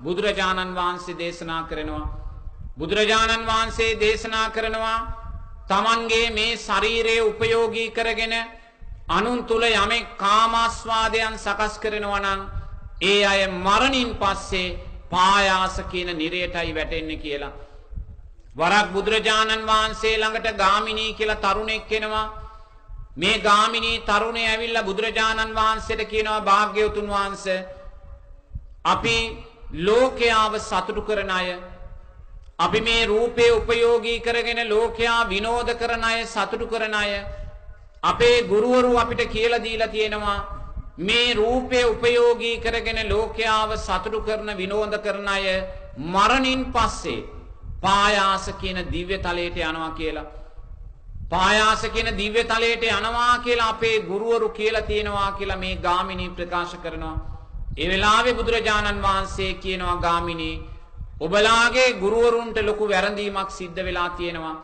බුදුරජාණන් වහන්සේ දේශනා කරනවා. බුදුරජාණන් වහන්සේ දේශනා කරනවා තමන්ගේ මේ ශරීරය උපයෝගී කරගෙන අනුන් තුල යමෙක් කාමාස්වාදයන් සකස් කරනවා නම් ඒ අය මරණින් පස්සේ පායාස කියන නිරයටයි වැටෙන්නේ කියලා. වරක් බුදුරජාණන් වහන්සේ ළඟට ගාමිණී කියලා තරුණෙක් එනවා. මේ ගාමිණී තරුණේ ඇවිල්ලා බුදුරජාණන් වහන්සේට කියනවා භාග්‍යවතුන් වහන්සේ අපි ලෝකයාව සතුටු කරන අය, අපි මේ රූපේ උපයෝගී කරගෙන ලෝකයා විනෝද කරන අය, සතුටු කරන අය, අපේ ගුරුවරු අපිට කියලා දීලා තියෙනවා මේ රූපේ උපයෝගී කරගෙන ලෝකයාව සතුටු කරන විනෝද කරන අය මරණින් පස්සේ පායාස කියන දිව්‍ය තලයට යනවා කියලා. පායාස කියන දිව්‍ය තලයට යනවා කියලා අපේ ගුරුවරු කියලා තියෙනවා කියලා මේ ගාමිණී ප්‍රකාශ කරනවා. ඒ වෙලාවේ බුදුරජාණන් වහන්සේ කියනවා ගාමිණී ඔබලාගේ ගුරුවරුන්ට ලොකු වැරදීමක් සිද්ධ වෙලා තියෙනවා.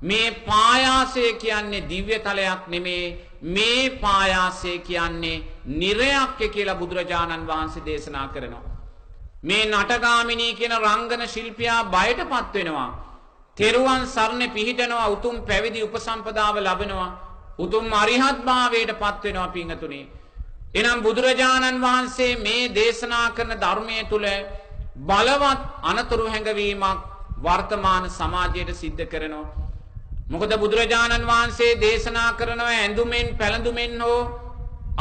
මේ පායාසය කියන්නේ දිව්‍ය තලයක් නෙමේ, මේ පායාසය කියන්නේ නිරයක් කියලා බුදුරජාණන් වහන්සේ දේශනා කරනවා. මේ නටගාමිණී කියන රංගන ශිල්පියා බයටපත් වෙනවා. තෙරුවන් සරණ පිහිටනවා, උතුම් පැවිදි උපසම්පදාව ලබනවා, උතුම් අරිහත් භාවයටපත් වෙනවා පිංගතුනි. එනම් බුදුරජාණන් වහන්සේ මේ දේශනා කරන ධර්මයේ තුල බලවත් අනතුරු හැඟවීමක් වර්තමාන සමාජයට සිද්ධ කරනවා. මොකද බුදුරජාණන් වහන්සේ දේශනා කරනවා ඇඳුමෙන් පැළඳුමෙන් හෝ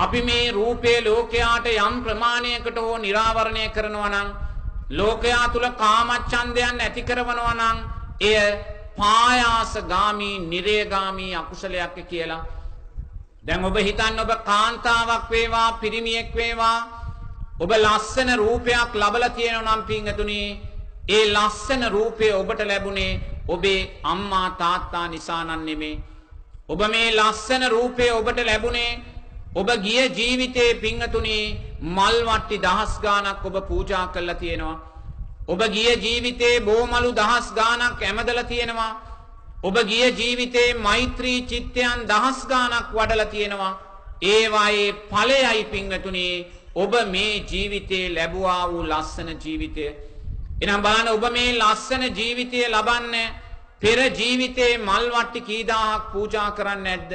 අපි මේ රූපේ ලෝකයාට යම් ප්‍රමාණයකට හෝ නිරාවරණය කරනවා නම්, ලෝකයා තුල කාමච්ඡන්දයන් ඇති කරනවා නම් එය පායාසගාමී නිරේගාමී අකුසලයක් කියලා. දැන් ඔබ හිතන්න ඔබ කාන්තාවක් වේවා පිරිමියෙක් වේවා ඔබ ලස්සන රූපයක් ලබලා තියෙනවා නම් පින්තුනි ඒ ලස්සන රූපය ඔබට ලැබුණේ ඔබේ අම්මා තාත්තා නිසා නම් නෙමෙයි. ඔබ මේ ලස්සන රූපය ඔබට ලැබුණේ ඔබ ගිය ජීවිතේ පින්තුනි මල් වට්ටි දහස් ගාණක් ඔබ පූජා කළා තියෙනවා. ඔබ ගිය ජීවිතේ බෝමලු දහස් ගාණක් ඇමදලා තියෙනවා. ඔබ ගිය ජීවිතේ මෛත්‍රී චිත්තයන් දහස් ගාණක් වඩලා තියෙනවා. ඒවායේ ඵලයයි පින්තුනි ඔබ මේ ජීවිතේ ලැබුවා වූ ලස්සන ජීවිතය. එනම් බලන්න ඔබ මේ ලස්සන ජීවිතය ලබන්නේ පෙර ජීවිතේ මල් වට්ටි කී දහහක් පූජා කරන්නේ නැද්ද?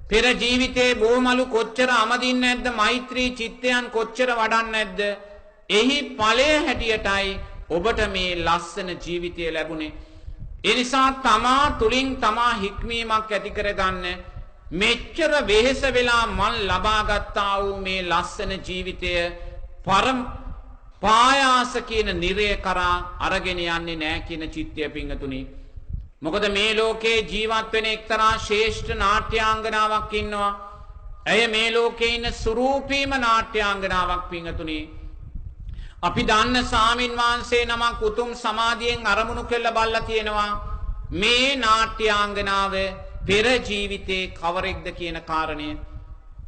පෙර ජීවිතේ බෝමලු කොච්චර අමදින්නේ නැද්ද? මෛත්‍රී චිත්තයන් කොච්චර වඩන්නේ නැද්ද? එහි ඵලය හැටියටයි ඔබට මේ ලස්සන ජීවිතය ලැබුණේ. ඒ නිසා තමා තුලින් තමා හික්මීමක් ඇති කරගන්න මෙච්චර වෙහෙස වෙලා මල් ලබා ගත්තා වූ මේ ලස්සන ජීවිතය පායාස කියන නිරය කරා අරගෙන යන්නේ නැහැ කියන චිත්තය පිංගතුනි. මොකද මේ ලෝකේ ජීවත් වෙන එක්තරා ශ්‍රේෂ්ඨ නාට්‍යාංගනාවක් ඉන්නවා. ඇය මේ ලෝකේ ඉන්න සුරූපීම නාට්‍යාංගනාවක් පිංගතුනි. අපි දන්න සාමින් වහන්සේ නමක් උතුම් සමාධියෙන් අරමුණු කෙල්ල බල්ලා තියෙනවා. මේ නාට්‍යාංගනාව පෙර ජීවිතේ කවරෙක්ද කියන කාරණය.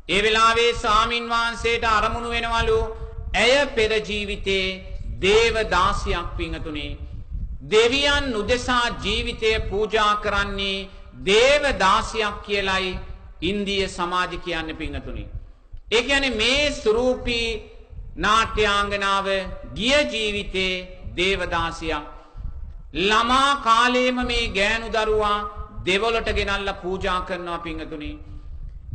ඒ වෙලාවේ සාමින් වහන්සේට අරමුණු වෙනවලු ඇය පෙර ජීවිතේ දේවදාසියක් පිංගතුනි. දෙවියන් උදෙසා ජීවිතය පූජා කරන්නේ දේවදාසියක් කියලයි ඉන්දිය සමාජ කියන්නේ පිංගතුනි. ඒ කියන්නේ මේ ස්වරූපී නාට්‍යාංගනාව ගිය ජීවිතේ දේවදාසියක්. ළමා කාලේම මේ ගෑනු දරුවා දෙවොලට ගෙනල්ලා පූජා කරනවා පිංගතුනි.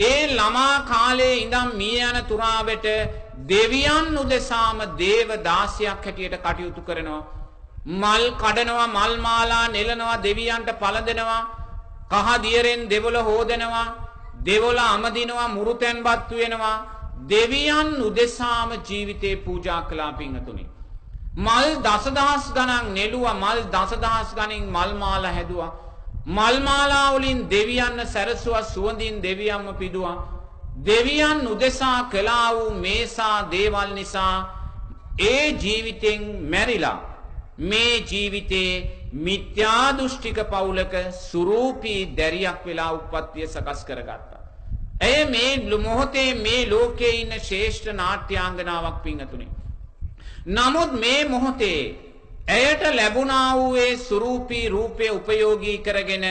ඒ ළමා කාලේ ඉඳන් මිය යන තුරාවට දෙවියන් උදෙසාම දේවදාසියක් හැටියට කටයුතු කරනවා. මල් කඩනවා, මල් මාලා නෙලනවා, දෙවියන්ට පළඳෙනවා, කහ දියරෙන් දෙවොල හොදනවා, දෙවොල අමදිනවා, මුරුතැන්පත් වෙනවා. දෙවියන් උදෙසාම ජීවිතේ පූජා කළා පිංගතුනි. මල් දසදහස් ගණන් නෙළුවා, මල් දසදහස් ගණන් මල් මාලා හැදුවා. මල් මාලා වලින් දෙවියන් සැරසුවා, සුවඳින් දෙවියන්ම පිදුවා. දෙවියන් උදෙසා කළා වූ මේසා දේවල් නිසා ඒ ජීවිතෙන් මැරිලා මේ ජීවිතේ මිත්‍යා දෘෂ්ටික පවුලක සුරූපී දැරියක් වෙලා උප්පත්තිය සකස් කරගත්තා. ඇය මේ මොහොතේ මේ ලෝකේ ඉන්න ශ්‍රේෂ්ඨ නාට්‍යාංගනාවක් පිංගතුනි. නමුත් මේ මොහොතේ ඇයට ලැබුණා වූ ඒ සුරූපී රූපය උපයෝගී කරගෙන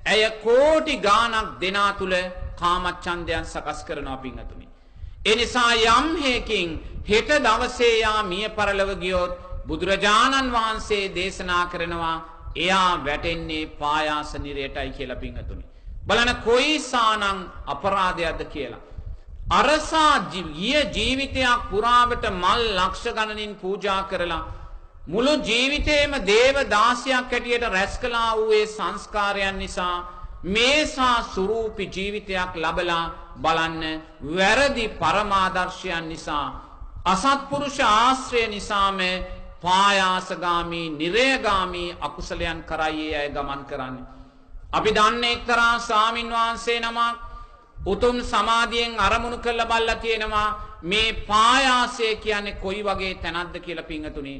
ඇය කෝටි ගාණක් දෙනා තුල කාමච්ඡන්දයන් සකස් කරනවා පිංගතුනි. ඒ නිසා යම් හේකින් හෙට දවසේ යා මිය පරලව ගියොත් බුදුරජාණන් වහන්සේ දේශනා කරනවා එයා වැටෙන්නේ පායාස නිරයටයි කියලා පිංගතුනි. බලන්න කොයිසානම් අපරාධයක්ද කියලා. අරසා ජීවිතයක් පුරාවට මල් ලක්ෂ ගණනින් පූජා කරලා මුළු ජීවිතේම දේව දාසියක් හැටියට රැස් කළා වූ ඒ සංස්කාරයන් නිසා මේසා සුරූපී ජීවිතයක් ලැබලා බලන්න වැරදි පරමාදර්ශයන් නිසා අසත්පුරුෂ ආශ්‍රය නිසාම පායාසගාමී නිරයගාමී අකුසලයන් කරයි අය ගමන් කරන්නේ. අපි දන්නේ එක්තරා ස්වාමින් වහන්සේ නමක් උතුම් සමාධියෙන් අරමුණු කළ බල්ලා තියෙනවා මේ පායාසය කියන්නේ කොයි වගේ තැනක්ද කියලා පිංගතුනි.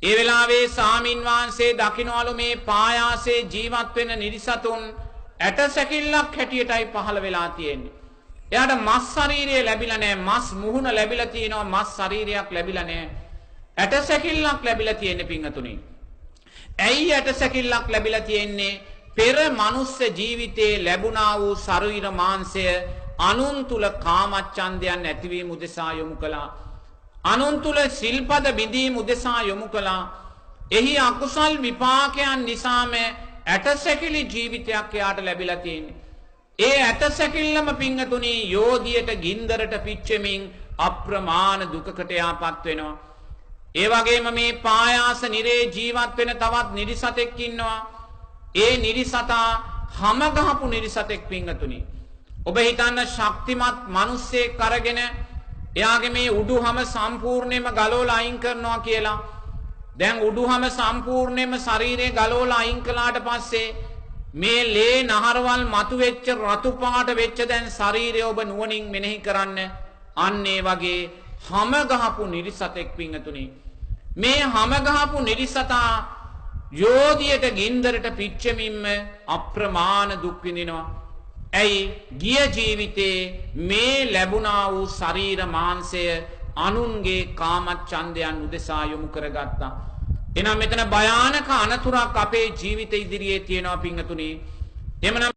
ඒ වෙලාවේ ස්වාමින් වහන්සේ දකින්නවලු මේ පායාසයේ ජීවත් වෙන නිරිසතුන් ඇට සැකිල්ලක් හැටියටයි පහළ වෙලා තියෙන්නේ. එයාට මස් ශරීරය ලැබිලා නැහැ, මස් මුහුණ ලැබිලා තියෙනවා, මස් ශරීරයක් ලැබිලා නැහැ. ඇට සැකිල්ලක් ලැබිලා තියෙන්නේ පිංගතුනි. ඇයි ඇට සැකිල්ලක් ලැබිලා තියෙන්නේ? පෙර මනුස්ස ජීවිතයේ ලැබුණා වූ ශරීර මාංශය අනුන් තුල කාමච්ඡන්දයන් ඇතිවීම උදෙසා යොමු කළා. අනුන් තුල සිල්පද බිඳීම උදෙසා යොමු කළා. එහි අකුසල් විපාකයන් නිසාම ඇටසැකිලි ජීවිතයක් එයාට ලැබිලා තියෙන්නේ. ඒ ඇටසැකිල්ලම පිංගතුනි යෝධියට ගින්දරට පිච්චෙමින් අප්‍රමාණ දුකකට යාපත් වෙනවා. ඒ වගේම මේ පායාස නිරේ ජීවත් වෙන තවත් නිරිසතෙක් ඉන්නවා. ඒ නිරිසතා හැම ගහපු නිරිසතෙක් පිංගතුනි. ඔබ හිතන්න ශක්තිමත් මිනිස්සෙක් අරගෙන එයාගේ මේ උඩුහම සම්පූර්ණයෙන්ම ගලවලා අයින් කරනවා කියලා. දැන් උඩුහම සම්පූර්ණයෙන්ම ශරීරය ගලවලා අයින් කළාට පස්සේ මේ ලේ නහරවල් මතු වෙච්ච රතු පාට වෙච්ච දැන් ශරීරය ඔබ නුවණින් මෙනෙහි කරන්න. අන්න ඒ වගේ හැම ගහපු නිරිසතෙක් පිංගතුනි. මේ හැම ගහපු නිරිසතා යෝධියට ගින්දරට පිච්චෙමින්ම අප්‍රමාණ දුක් විඳිනවා. ඇයි? ගිය ජීවිතේ මේ ලැබුණා වූ ශරීර මාංශය අනුන්ගේ කාමච්ඡන්දයන් උදෙසා යොමු කරගත්තා. එහෙනම් මෙතන භයානක අනතුරක් අපේ ජීවිත ඉදිරියේ තියෙනවා පිංගතුනි. එhmenan